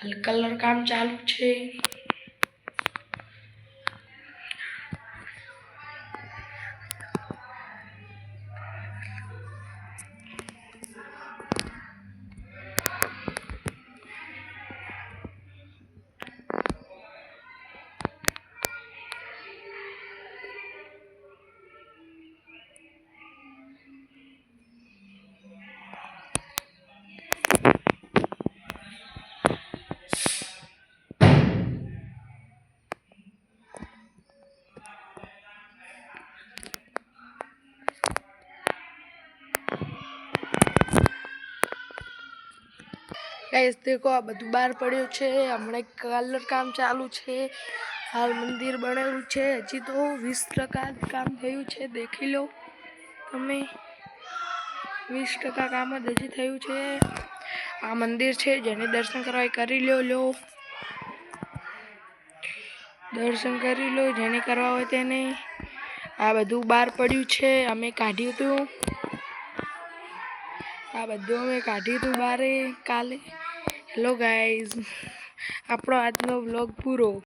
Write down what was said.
હાલ કલર કામ ચાલુ છે। गाइस देखो आ बधु बार पड़्यो छे। हमणे कलर काम चालू छे। हाल मंदिर बनेलू छे। हजी तो 20% काम थयुं छे। देखी लो तमे 20% काम ज हजी थयुं छे। आ मंदिर छे जेने दर्शन करवा करी लो दर्शन करी लो जेने करवा होय तेने। आ बधु बार पड्યું छे। अमे काढ्યું હતું। आ બધું અમે કાઢ્યું હતું બારે કાલે। હેલો ગાઈઝ, આપણો આજનો વ્લોગ પૂરો।